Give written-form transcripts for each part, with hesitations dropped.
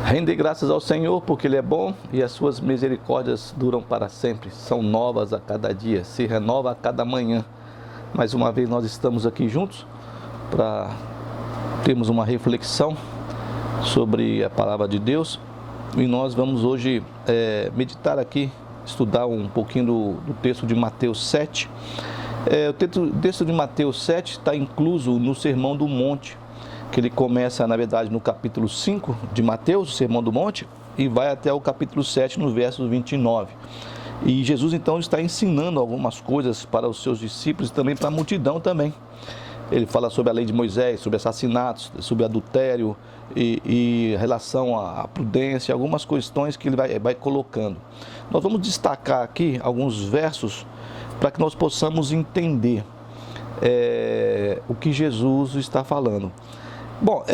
Rende graças ao Senhor, porque Ele é bom e as suas misericórdias duram para sempre. São novas a cada dia, se renova a cada manhã. Mais uma vez nós estamos aqui juntos para termos uma reflexão sobre a palavra de Deus. E nós vamos hoje meditar aqui, estudar um pouquinho do texto de Mateus 7. O texto de Mateus 7 está incluso no Sermão do Monte, que ele começa, na verdade, no capítulo 5 de Mateus, o Sermão do Monte, e vai até o capítulo 7, no verso 29. E Jesus, então, está ensinando algumas coisas para os seus discípulos e também para a multidão também. Ele fala sobre a lei de Moisés, sobre assassinatos, sobre adultério e relação à prudência, algumas questões que ele vai colocando. Nós vamos destacar aqui alguns versos para que nós possamos entender o que Jesus está falando. Bom,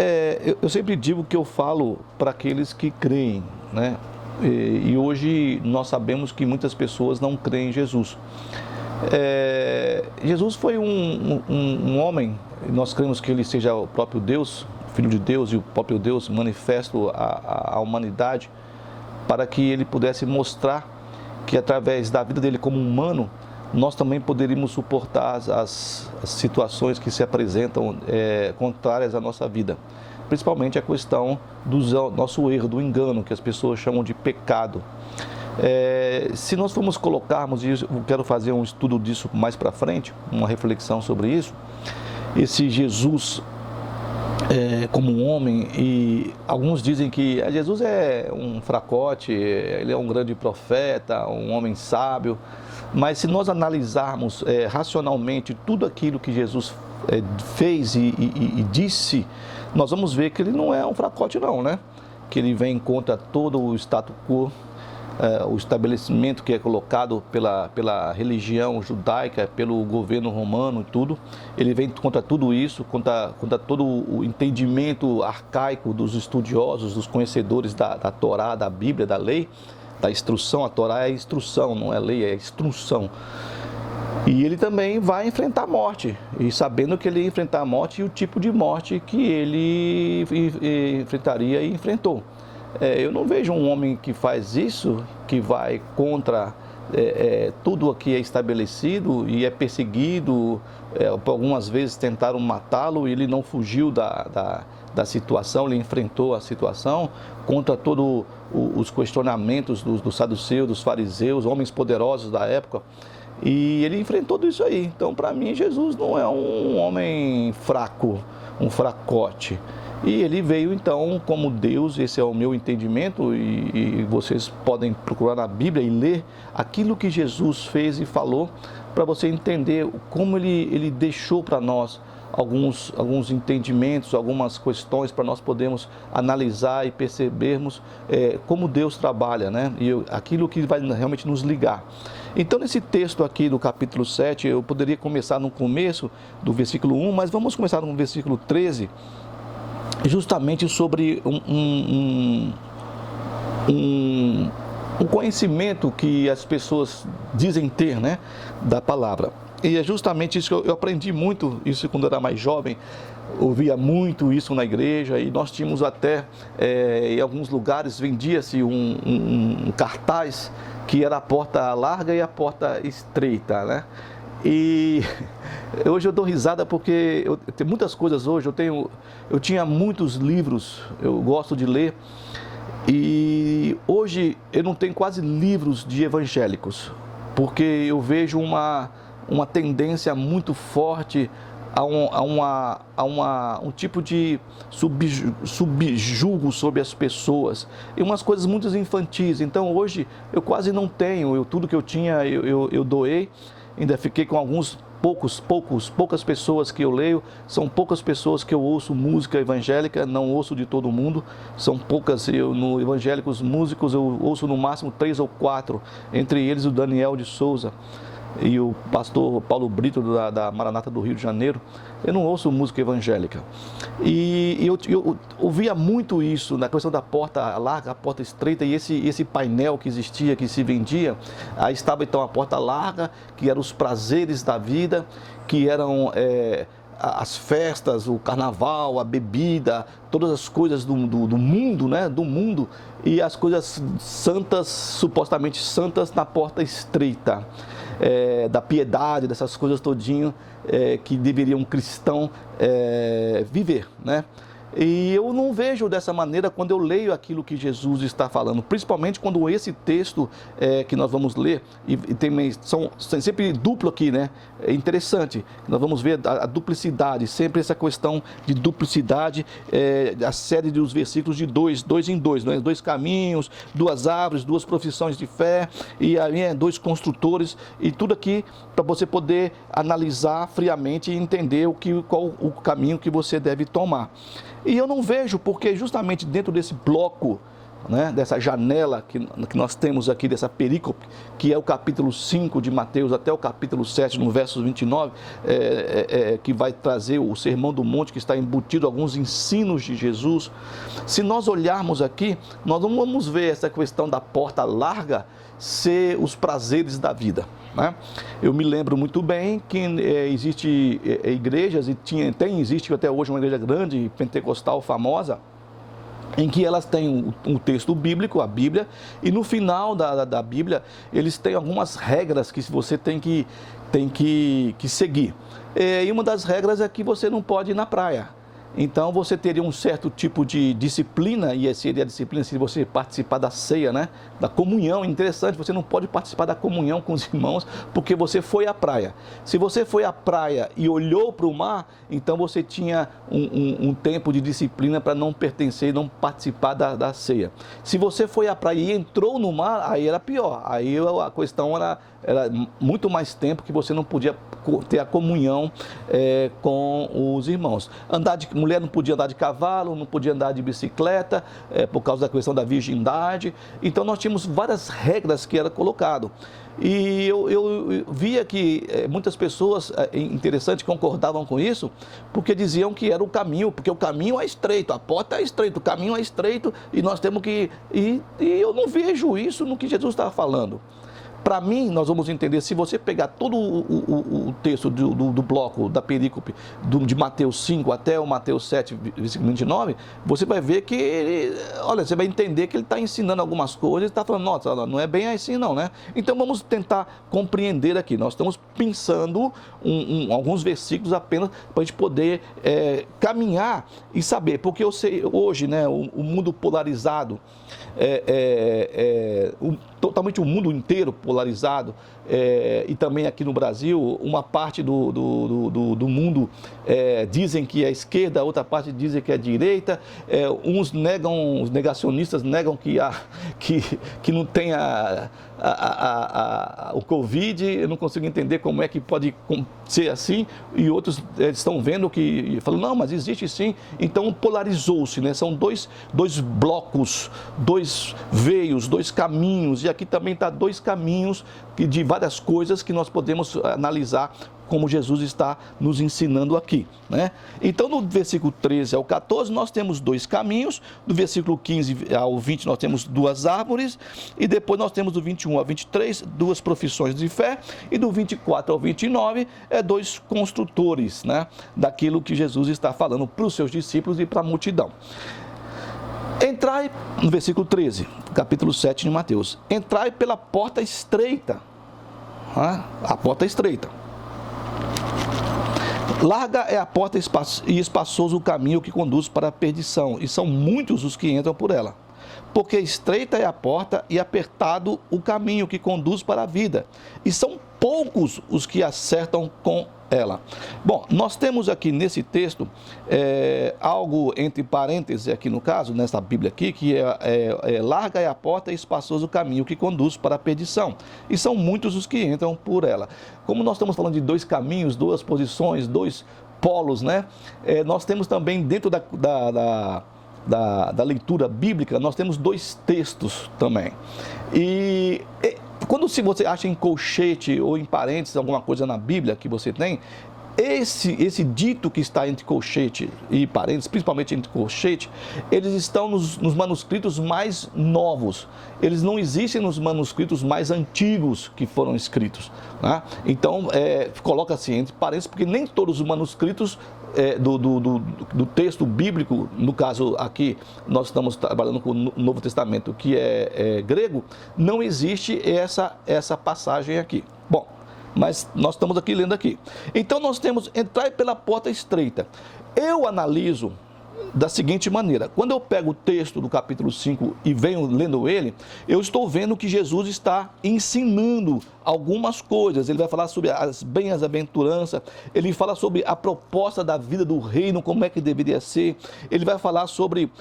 eu sempre digo que eu falo para aqueles que creem, né? E hoje nós sabemos que muitas pessoas não creem em Jesus. Jesus foi um homem, nós cremos que ele seja o próprio Deus, Filho de Deus, e o próprio Deus manifesto à humanidade, para que ele pudesse mostrar que através da vida dele como humano, nós também poderíamos suportar as situações que se apresentam contrárias à nossa vida. Principalmente a questão do nosso erro, do engano, que as pessoas chamam de pecado. Se nós formos colocarmos, e eu quero fazer um estudo disso mais para frente, uma reflexão sobre isso, esse Jesus como um homem, e alguns dizem que Jesus é um fracote, ele é um grande profeta, um homem sábio, mas se nós analisarmos racionalmente tudo aquilo que Jesus fez e disse, nós vamos ver que ele não é um fracote não, né? Que ele vem contra todo o status quo, o estabelecimento que é colocado pela religião judaica, pelo governo romano e tudo. Ele vem contra tudo isso, contra todo o entendimento arcaico dos estudiosos, dos conhecedores da Torá, da Bíblia, da lei, da instrução. A Torá é instrução, não é lei, é instrução. E ele também vai enfrentar a morte, e sabendo que ele ia enfrentar a morte e o tipo de morte que ele enfrentaria e enfrentou. Eu não vejo um homem que faz isso, que vai contra tudo o que é estabelecido e é perseguido. Algumas vezes tentaram matá-lo e ele não fugiu da situação, ele enfrentou a situação contra todos os questionamentos dos saduceus, dos fariseus, homens poderosos da época. E ele enfrentou tudo isso aí. Então, para mim, Jesus não é um homem fraco, um fracote. E ele veio, então, como Deus. Esse é o meu entendimento, e vocês podem procurar na Bíblia e ler aquilo que Jesus fez e falou, para você entender como ele deixou para nós alguns entendimentos, algumas questões para nós podermos analisar e percebermos como Deus trabalha, né? E aquilo que vai realmente nos ligar. Então, nesse texto aqui do capítulo 7, eu poderia começar no começo do versículo 1, mas vamos começar no versículo 13, justamente sobre um conhecimento que as pessoas dizem ter, né, da palavra. E é justamente isso que eu aprendi muito, isso quando eu era mais jovem, ouvia muito isso na igreja, e nós tínhamos até, em alguns lugares, vendia-se um cartaz que era a porta larga e a porta estreita, né? E hoje eu dou risada porque eu tenho muitas coisas hoje, eu tinha muitos livros, eu gosto de ler, e hoje eu não tenho quase livros de evangélicos, porque eu vejo uma tendência muito forte a um tipo de subjugo sobre as pessoas e umas coisas muito infantis. Então hoje eu quase não tenho, tudo que eu tinha eu doei, ainda fiquei com poucas pessoas que eu leio, são poucas pessoas que eu ouço música evangélica, não ouço de todo mundo, são poucas. No evangélicos músicos eu ouço no máximo 3 ou 4, entre eles o Daniel de Souza e o pastor Paulo Brito da Maranata do Rio de Janeiro. Eu não ouço música evangélica. E eu ouvia muito isso, na questão da porta larga, a porta estreita, e esse painel que existia, que se vendia. Aí estava então a porta larga, que eram os prazeres da vida, que eram as festas, o carnaval, a bebida, todas as coisas do mundo, né? Do mundo, e as coisas santas, supostamente santas, na porta estreita. Da piedade, dessas coisas todinho que deveria um cristão viver, né? E eu não vejo dessa maneira quando eu leio aquilo que Jesus está falando, principalmente quando esse texto que nós vamos ler, e são sempre duplo aqui, né? É interessante, nós vamos ver a duplicidade, sempre essa questão de duplicidade, a série dos versículos de dois em dois, né? 2 caminhos, 2 árvores, 2 profissões de fé, e aí 2 construtores, e tudo aqui para você poder analisar friamente e entender qual o caminho que você deve tomar. E eu não vejo, porque justamente dentro desse bloco, né, dessa janela que nós temos aqui, dessa perícope, que é o capítulo 5 de Mateus até o capítulo 7, no verso 29, que vai trazer o Sermão do Monte, que está embutido alguns ensinos de Jesus. Se nós olharmos aqui, nós não vamos ver essa questão da porta larga ser os prazeres da vida, né? Eu me lembro muito bem que existe igrejas, e existe até hoje uma igreja grande, pentecostal, famosa, em que elas têm um texto bíblico, a Bíblia, e no final da Bíblia eles têm algumas regras que você tem que seguir. E uma das regras é que você não pode ir na praia. Então você teria um certo tipo de disciplina, e seria a disciplina se você participar da ceia, né? Da comunhão. Interessante, você não pode participar da comunhão com os irmãos porque você foi à praia. Se você foi à praia e olhou para o mar, então você tinha um tempo de disciplina para não pertencer e não participar da ceia. Se você foi à praia e entrou no mar, aí era pior. Aí a questão era muito mais tempo que você não podia ter a comunhão com os irmãos. Mulher não podia andar de cavalo, não podia andar de bicicleta, por causa da questão da virgindade. Então nós tínhamos várias regras que era colocado. E eu via que muitas pessoas, interessante, concordavam com isso, porque diziam que era o caminho, porque o caminho é estreito, a porta é estreita, o caminho é estreito, e nós temos que ir. E eu não vejo isso no que Jesus estava falando. Para mim, nós vamos entender, se você pegar todo o texto do bloco da perícope de Mateus 5 até o Mateus 7, versículo 29, você vai ver que, você vai entender que ele está ensinando algumas coisas, está falando, nossa, não é bem assim não, né? Então vamos tentar compreender aqui. Nós estamos pensando alguns versículos apenas para a gente poder caminhar e saber, porque eu sei hoje, né, o mundo polarizado, totalmente o mundo inteiro polarizado, e também aqui no Brasil, uma parte do mundo dizem que é esquerda, outra parte dizem que é direita, uns negam, os negacionistas negam que não tem o Covid. Eu não consigo entender como é que pode ser assim, e outros estão vendo que falam, não, mas existe sim. Então polarizou-se, né? São dois blocos, 2 veios, 2 caminhos, e aqui também está 2 caminhos de várias coisas que nós podemos analisar como Jesus está nos ensinando aqui, né? Então, no versículo 13 ao 14, nós temos 2 caminhos, do versículo 15 ao 20 nós temos 2 árvores, e depois nós temos do 21 ao 23, 2 profissões de fé, e do 24 ao 29, 2 construtores, né? Daquilo que Jesus está falando para os seus discípulos e para a multidão. Entrai, no versículo 13, capítulo 7 de Mateus, entrai pela porta estreita, a porta estreita. Larga é a porta e espaçoso o caminho que conduz para a perdição, e são muitos os que entram por ela. Porque estreita é a porta e apertado o caminho que conduz para a vida, e são poucos os que acertam com ela. Bom, nós temos aqui nesse texto algo entre parênteses aqui no caso, nessa Bíblia aqui, que larga é a porta e espaçoso o caminho que conduz para a perdição, e são muitos os que entram por ela. Como nós estamos falando de 2 caminhos, 2 posições, 2 polos, né? Nós temos também dentro da leitura bíblica, nós temos 2 textos também. Se você acha em colchete ou em parênteses alguma coisa na Bíblia que você tem, esse dito que está entre colchete e parênteses, principalmente entre colchete, eles estão nos manuscritos mais novos. Eles não existem nos manuscritos mais antigos que foram escritos, né? Então, coloca-se entre parênteses, porque nem todos os manuscritos do texto bíblico, no caso aqui, nós estamos trabalhando com o Novo Testamento, que é grego, não existe essa passagem aqui. Bom, mas nós estamos aqui lendo aqui. Então nós temos entrar pela porta estreita. Eu analiso da seguinte maneira: quando eu pego o texto do capítulo 5 e venho lendo ele, eu estou vendo que Jesus está ensinando algumas coisas. Ele vai falar sobre as bem-aventuranças, ele fala sobre a proposta da vida do reino, como é que deveria ser, ele vai falar sobre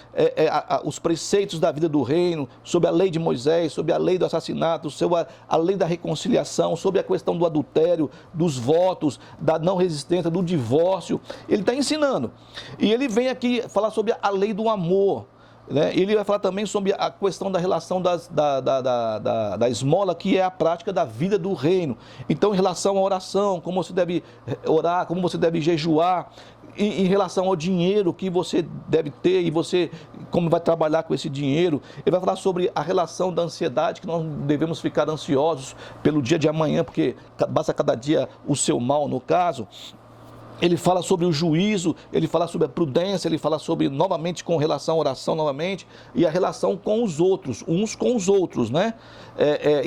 os preceitos da vida do reino, sobre a lei de Moisés, sobre a lei do assassinato, sobre a lei da reconciliação, sobre a questão do adultério, dos votos, da não resistência, do divórcio. Ele está ensinando. E ele vem aqui falar sobre a lei do amor, né? Ele vai falar também sobre a questão da relação da esmola, que é a prática da vida do reino. Então, em relação à oração, como você deve orar, como você deve jejuar, em relação ao dinheiro que você deve ter e você como vai trabalhar com esse dinheiro. Ele vai falar sobre a relação da ansiedade, que nós devemos ficar ansiosos pelo dia de amanhã, porque basta cada dia o seu mal, no caso. Ele fala sobre o juízo, ele fala sobre a prudência, ele fala sobre, novamente, com relação à oração, novamente, e a relação com os outros, uns com os outros, né?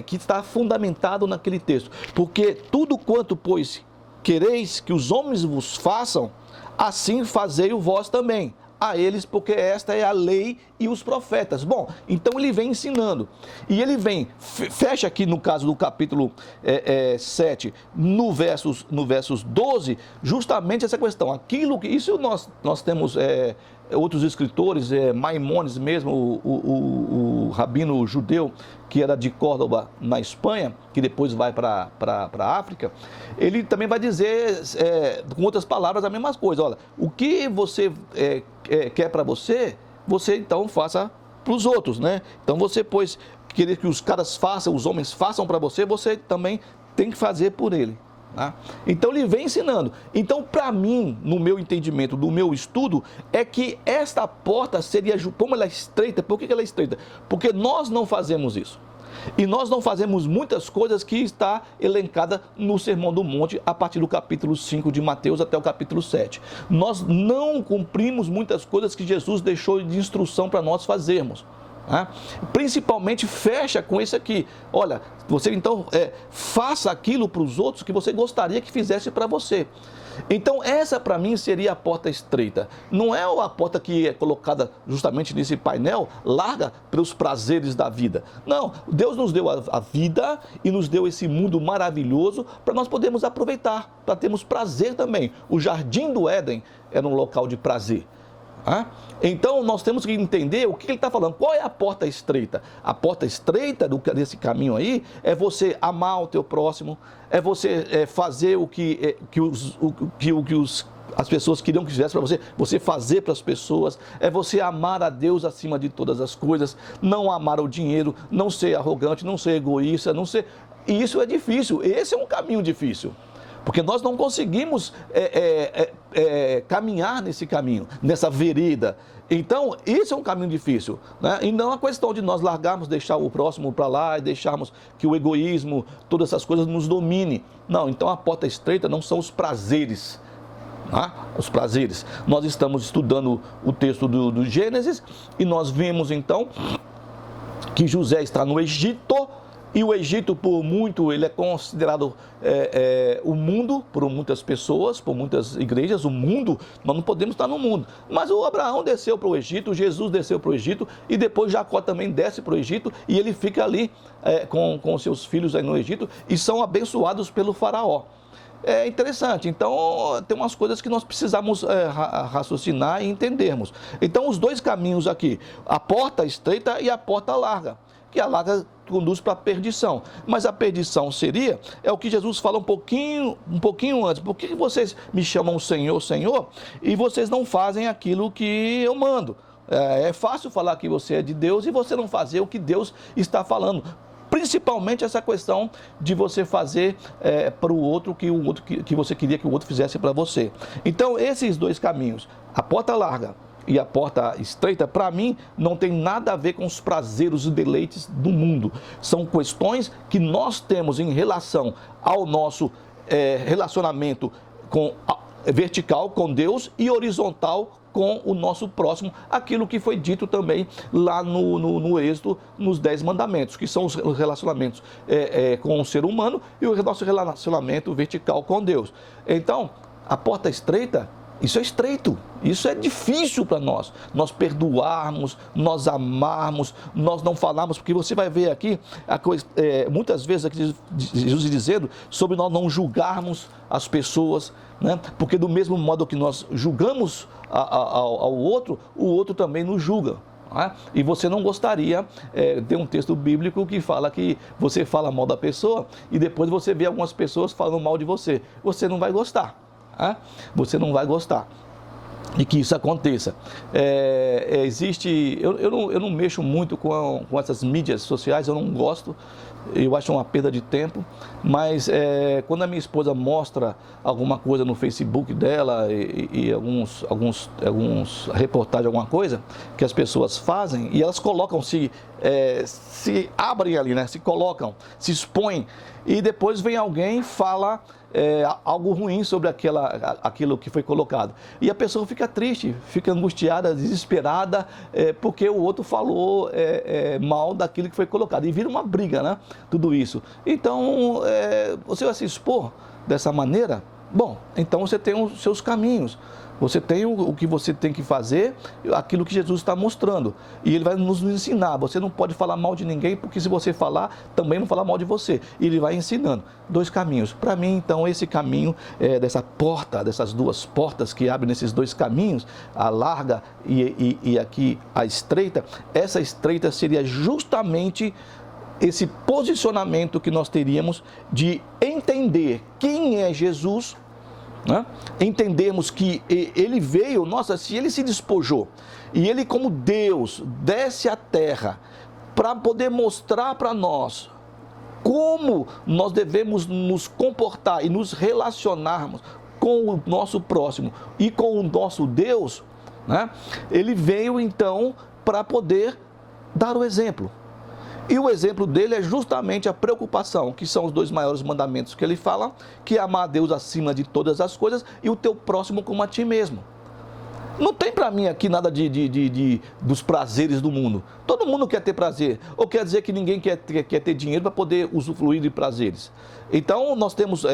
Que está fundamentado naquele texto. Porque tudo quanto, pois, quereis que os homens vos façam, assim fazei-o vós também a eles, porque esta é a lei e os profetas. Bom, então ele vem ensinando. E ele vem, fecha aqui no caso do capítulo 7, no versos 12, justamente essa questão. Aquilo que, isso nós temos outros escritores, Maimônides mesmo, o rabino judeu, que era de Córdoba, na Espanha, que depois vai para a África, ele também vai dizer, com outras palavras, a mesma coisa. Olha, o que você quer para você, você então faça para os outros, né? Então você, pois, querer que os caras façam, os homens façam para você, você também tem que fazer por ele. Tá? Então ele vem ensinando. Então, para mim, no meu entendimento, do meu estudo, é que esta porta seria, como ela é estreita. Por que ela é estreita? Porque nós não fazemos isso. E nós não fazemos muitas coisas que está elencada no Sermão do Monte, a partir do capítulo 5 de Mateus até o capítulo 7. Nós não cumprimos muitas coisas que Jesus deixou de instrução para nós fazermos. Principalmente fecha com esse aqui. Olha, você então faça aquilo para os outros que você gostaria que fizesse para você. Então essa para mim seria a porta estreita. Não é a porta que é colocada justamente nesse painel larga para os prazeres da vida. Não, Deus nos deu a vida e nos deu esse mundo maravilhoso para nós podermos aproveitar, para termos prazer também. O Jardim do Éden era um local de prazer. Então nós temos que entender o que ele está falando. Qual é a porta estreita? A porta estreita desse caminho aí é você amar o teu próximo, é você fazer o que as pessoas queriam que fizesse para você, você fazer para as pessoas, é você amar a Deus acima de todas as coisas, não amar o dinheiro, não ser arrogante, não ser egoísta, não ser... E isso é difícil, esse é um caminho difícil. Porque nós não conseguimos caminhar nesse caminho, nessa vereda. Então, esse é um caminho difícil, né? E não a questão de nós largarmos, deixar o próximo para lá e deixarmos que o egoísmo, todas essas coisas nos domine. Não, então a porta estreita não são os prazeres. Os prazeres. Nós estamos estudando o texto do Gênesis e nós vemos então que José está no Egito. E o Egito, por muito, ele é considerado o mundo, por muitas pessoas, por muitas igrejas, o mundo. Nós não podemos estar no mundo. Mas o Abraão desceu para o Egito, Jesus desceu para o Egito, e depois Jacó também desce para o Egito, e ele fica ali com seus filhos aí no Egito, e são abençoados pelo faraó. É interessante, então tem umas coisas que nós precisamos raciocinar e entendermos. Então os dois caminhos aqui, a porta estreita e a porta larga, que a larga conduz para a perdição. Mas a perdição seria, o que Jesus fala um pouquinho antes. Por que vocês me chamam Senhor, Senhor, e vocês não fazem aquilo que eu mando? É fácil falar que você é de Deus e você não fazer o que Deus está falando. Principalmente essa questão de você fazer para o outro que você queria que o outro fizesse para você. Então, esses dois caminhos, a porta larga e a porta estreita, para mim, não tem nada a ver com os prazeres e deleites do mundo. São questões que nós temos em relação ao nosso relacionamento vertical com Deus e horizontal com o nosso próximo, aquilo que foi dito também lá no Êxodo, nos 10 mandamentos, que são os relacionamentos com o ser humano e o nosso relacionamento vertical com Deus. Então, a porta estreita, isso é estreito, isso é difícil para nós perdoarmos, nós amarmos, nós não falarmos, porque você vai ver aqui, muitas vezes aqui Jesus dizendo sobre nós não julgarmos as pessoas, né? Porque do mesmo modo que nós julgamos ao outro, o outro também nos julga. E você não gostaria, tem um texto bíblico que fala que você fala mal da pessoa e depois você vê algumas pessoas falando mal de você. Você não vai gostar. Você não vai gostar de que isso aconteça. Eu não mexo muito com essas mídias sociais, eu não gosto, eu acho uma perda de tempo, mas quando a minha esposa mostra alguma coisa no Facebook dela e alguns reportagens, alguma coisa que as pessoas fazem e elas colocam, se abrem ali, né? Se colocam, se expõem e depois vem alguém e fala algo ruim sobre aquilo que foi colocado. E a pessoa fica triste, fica angustiada, desesperada, porque o outro falou mal daquilo que foi colocado. E vira uma briga, né? Tudo isso. Então, você vai se expor dessa maneira? Bom, então você tem os seus caminhos. Você tem o que você tem que fazer, aquilo que Jesus está mostrando. E Ele vai nos ensinar. Você não pode falar mal de ninguém, porque se você falar, também vão falar mal de você. E Ele vai ensinando. 2 caminhos. Para mim, então, esse caminho dessas duas portas que abrem nesses 2 caminhos, a larga e aqui a estreita, essa estreita seria justamente esse posicionamento que nós teríamos de entender quem é Jesus, né? Entendermos que ele veio, se ele se despojou e ele como Deus desce à terra para poder mostrar para nós como nós devemos nos comportar e nos relacionarmos com o nosso próximo e com o nosso Deus, né? Ele veio então para poder dar o exemplo. E o exemplo dele é justamente a preocupação, que são os 2 maiores mandamentos que ele fala, que é amar a Deus acima de todas as coisas e o teu próximo como a ti mesmo. Não tem para mim aqui nada dos prazeres do mundo. Todo mundo quer ter prazer. Ou quer dizer que ninguém quer ter dinheiro para poder usufruir de prazeres. Então, nós temos,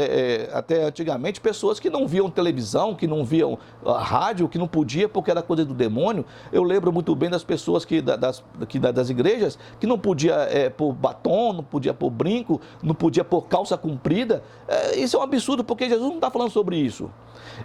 até antigamente, pessoas que não viam televisão, que não viam rádio, que não podia porque era coisa do demônio. Eu lembro muito bem das pessoas das igrejas que não podia pôr batom, não podia pôr brinco, não podia pôr calça comprida. Isso é um absurdo, porque Jesus não está falando sobre isso.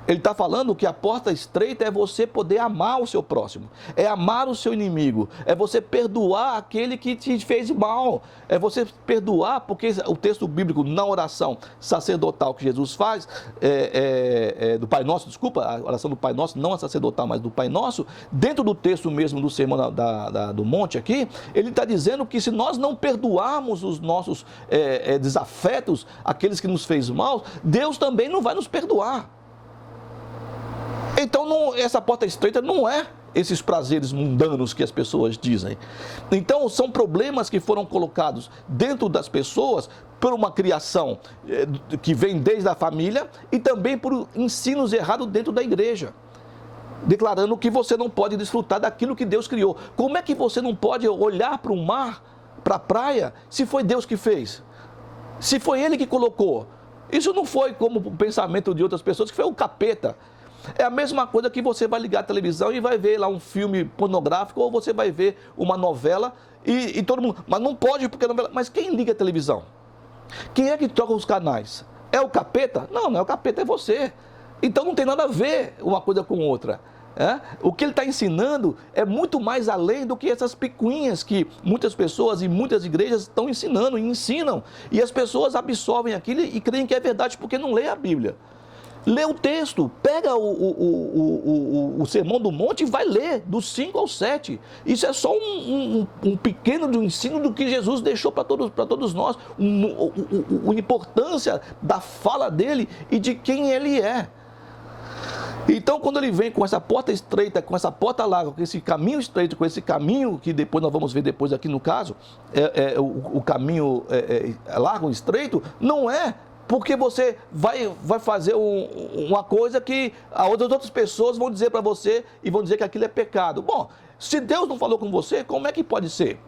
Ele está falando que a porta estreita é você poder amar o seu próximo, é amar o seu inimigo, é você perdoar aquele que te fez mal, é você perdoar, porque o texto bíblico na oração sacerdotal que Jesus faz, do Pai Nosso, desculpa, a oração do Pai Nosso, não a sacerdotal, mas do Pai Nosso, dentro do texto mesmo do Sermão do Monte aqui, ele está dizendo que se nós não perdoarmos os nossos desafetos, aqueles que nos fez mal, Deus também não vai nos perdoar. Então, essa porta estreita não é esses prazeres mundanos que as pessoas dizem. Então, são problemas que foram colocados dentro das pessoas por uma criação que vem desde a família e também por ensinos errados dentro da igreja, declarando que você não pode desfrutar daquilo que Deus criou. Como é que você não pode olhar para o mar, para a praia, se foi Deus que fez? Se foi Ele que colocou? Isso não foi como o pensamento de outras pessoas, que foi o capeta. É a mesma coisa que você vai ligar a televisão e vai ver lá um filme pornográfico, ou você vai ver uma novela e todo mundo... Mas não pode porque é novela... Mas quem liga a televisão? Quem é que troca os canais? É o capeta? Não, não é o capeta, é você. Então não tem nada a ver uma coisa com outra. O que ele está ensinando é muito mais além do que essas picuinhas que muitas pessoas e muitas igrejas estão ensinando e ensinam. E as pessoas absorvem aquilo e creem que é verdade porque não lê a Bíblia. Lê o texto, pega o Sermão do Monte e vai ler, do 5 ao 7. Isso é só um pequeno do ensino do que Jesus deixou para todos nós, a importância da fala dele e de quem ele é. Então, quando ele vem com essa porta estreita, com essa porta larga, com esse caminho estreito, com esse caminho que depois nós vamos ver depois aqui no caso, o caminho largo e estreito, não é porque você vai fazer uma coisa que as outras pessoas vão dizer para você e vão dizer que aquilo é pecado. Bom, se Deus não falou com você, como é que pode ser?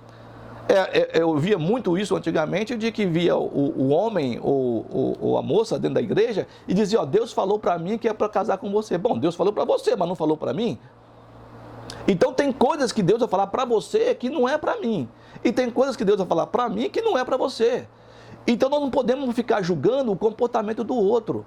Eu via muito isso antigamente, de que via o homem ou a moça dentro da igreja e dizia, ó, Deus falou para mim que é para casar com você. Bom, Deus falou para você, mas não falou para mim. Então tem coisas que Deus vai falar para você que não é para mim. E tem coisas que Deus vai falar para mim que não é para você. Então nós não podemos ficar julgando o comportamento do outro,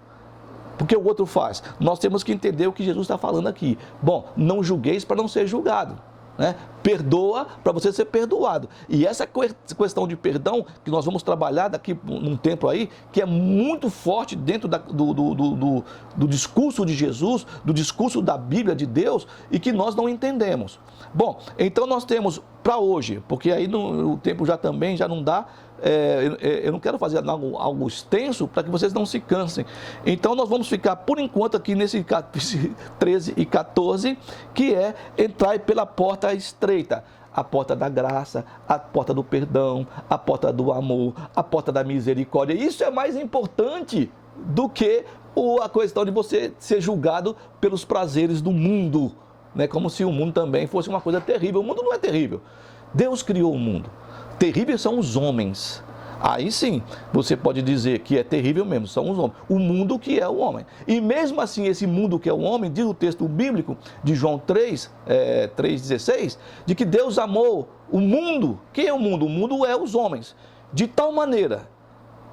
porque o outro faz. Nós temos que entender o que Jesus está falando aqui. Bom, não julgueis para não ser julgado, né? Perdoa para você ser perdoado. E essa questão de perdão, que nós vamos trabalhar daqui num tempo aí, que é muito forte dentro do discurso de Jesus, do discurso da Bíblia de Deus, e que nós não entendemos. Bom, então nós temos para hoje, porque aí o tempo já não dá, eu não quero fazer algo extenso para que vocês não se cansem. Então nós vamos ficar por enquanto aqui nesse 13 e 14, que é entrar pela porta estreita. A porta da graça, a porta do perdão, a porta do amor, a porta da misericórdia. Isso é mais importante do que a questão de você ser julgado pelos prazeres do mundo, né? Como se o mundo também fosse uma coisa terrível. O mundo não é terrível. Deus criou o mundo. Terríveis são os homens. Aí sim, você pode dizer que é terrível mesmo, são os homens. O mundo que é o homem. E mesmo assim, esse mundo que é o homem, diz o texto bíblico de João 3,16, de que Deus amou o mundo. Quem é o mundo? O mundo é os homens. De tal maneira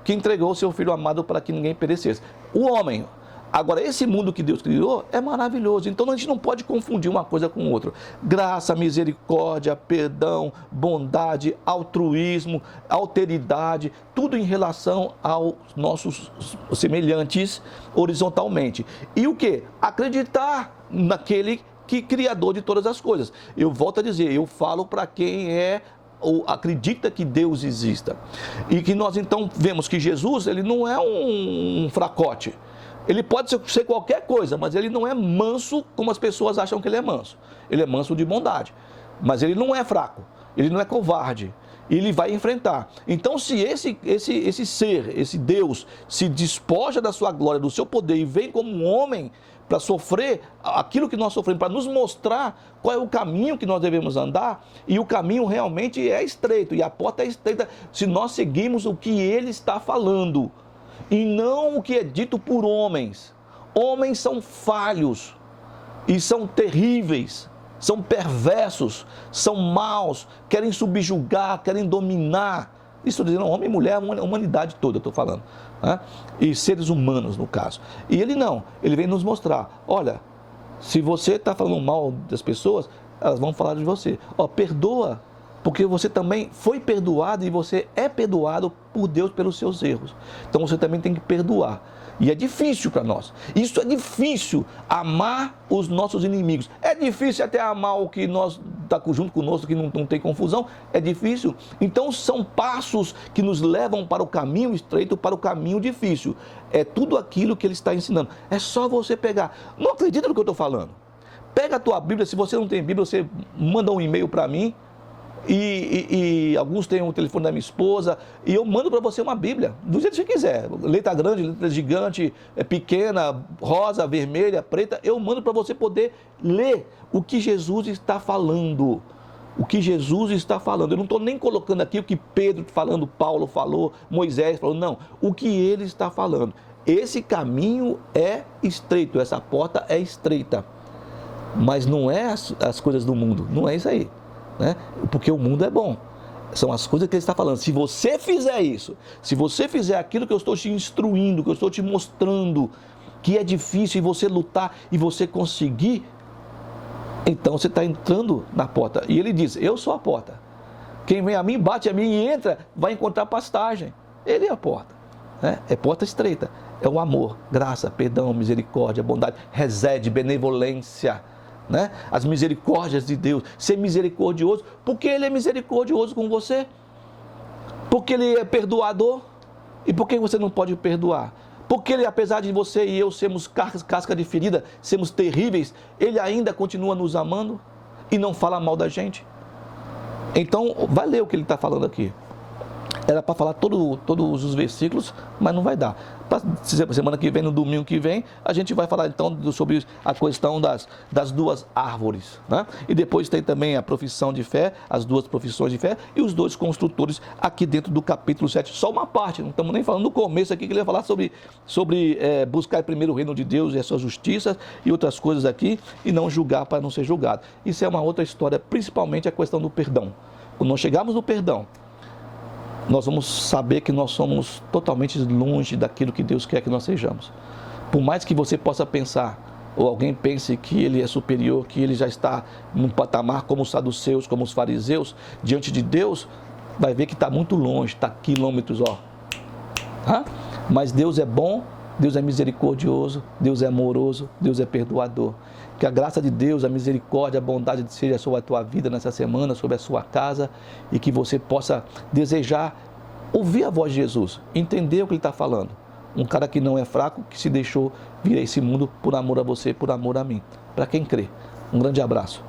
que entregou o seu Filho amado para que ninguém perecesse. O homem. Agora, esse mundo que Deus criou é maravilhoso, então a gente não pode confundir uma coisa com outra. Graça, misericórdia, perdão, bondade, altruísmo, alteridade, tudo em relação aos nossos semelhantes horizontalmente. E o que? Acreditar naquele que é criador de todas as coisas. Eu volto a dizer, eu falo para quem ou acredita que Deus exista. E que nós então vemos que Jesus, ele não é um fracote. Ele pode ser qualquer coisa, mas ele não é manso como as pessoas acham que ele é manso. Ele é manso de bondade, mas ele não é fraco, ele não é covarde, ele vai enfrentar. Então, se esse ser, esse Deus, se despoja da sua glória, do seu poder e vem como um homem para sofrer aquilo que nós sofremos, para nos mostrar qual é o caminho que nós devemos andar, e o caminho realmente é estreito, e a porta é estreita se nós seguirmos o que ele está falando, e não o que é dito por homens. Homens são falhos e são terríveis, são perversos, são maus, querem subjugar, querem dominar. Isso estou dizendo homem e mulher, a humanidade toda, eu estou falando, né? E seres humanos, no caso. E ele não, ele vem nos mostrar, olha, se você está falando mal das pessoas, elas vão falar de você. Perdoa, porque você também foi perdoado e você é perdoado por Deus pelos seus erros. Então você também tem que perdoar. E é difícil para nós. Isso é difícil, amar os nossos inimigos. É difícil até amar o que nós está junto conosco, que não tem confusão. É difícil. Então são passos que nos levam para o caminho estreito, para o caminho difícil. É tudo aquilo que ele está ensinando. É só você pegar. Não acredita no que eu estou falando. Pega a tua Bíblia. Se você não tem Bíblia, você manda um e-mail para mim. E alguns têm o telefone da minha esposa, e eu mando para você uma Bíblia, do jeito que você quiser, letra grande, letra gigante, pequena, rosa, vermelha, preta, eu mando para você poder ler o que Jesus está falando, o que Jesus está falando. Eu não estou nem colocando aqui o que Pedro falando, Paulo falou, Moisés falou, não, o que ele está falando. Esse caminho é estreito, essa porta é estreita, mas não é as coisas do mundo, não é isso aí. Né? Porque o mundo é bom, são as coisas que ele está falando. Se você fizer isso, se você fizer aquilo que eu estou te instruindo, que eu estou te mostrando, que é difícil, e você lutar e você conseguir, então você está entrando na porta. E ele diz, eu sou a porta, quem vem a mim, bate a mim e entra, vai encontrar pastagem. Ele é a porta. né? É porta estreita. É o amor, graça, perdão, misericórdia, bondade, resede, benevolência, né? As misericórdias de Deus. Ser misericordioso, porque Ele é misericordioso com você. Porque Ele é perdoador. E por que você não pode perdoar? Porque Ele, apesar de você e eu sermos casca de ferida, sermos terríveis, Ele ainda continua nos amando e não fala mal da gente. Então, vai ler o que Ele está falando aqui. Era para falar todos os versículos, mas não vai dar. Semana que vem, no domingo que vem, a gente vai falar então sobre a questão das duas árvores, né? E depois tem também a profissão de fé, as duas profissões de fé e os dois construtores aqui dentro do capítulo 7. Só uma parte, não estamos nem falando no começo aqui, que ele vai falar sobre buscar primeiro o reino de Deus e a sua justiça e outras coisas aqui, e não julgar para não ser julgado. Isso é uma outra história, principalmente a questão do perdão. Quando nós chegarmos no perdão, nós vamos saber que nós somos totalmente longe daquilo que Deus quer que nós sejamos. Por mais que você possa pensar, ou alguém pense que ele é superior, que ele já está num patamar como os saduceus, como os fariseus, diante de Deus, vai ver que está muito longe, está quilômetros, ó. Mas Deus é bom, Deus é misericordioso, Deus é amoroso, Deus é perdoador. Que a graça de Deus, a misericórdia, a bondade seja sobre a tua vida nessa semana, sobre a sua casa, e que você possa desejar ouvir a voz de Jesus, entender o que Ele está falando. Um cara que não é fraco, que se deixou vir a esse mundo por amor a você, por amor a mim. Para quem crê. Um grande abraço.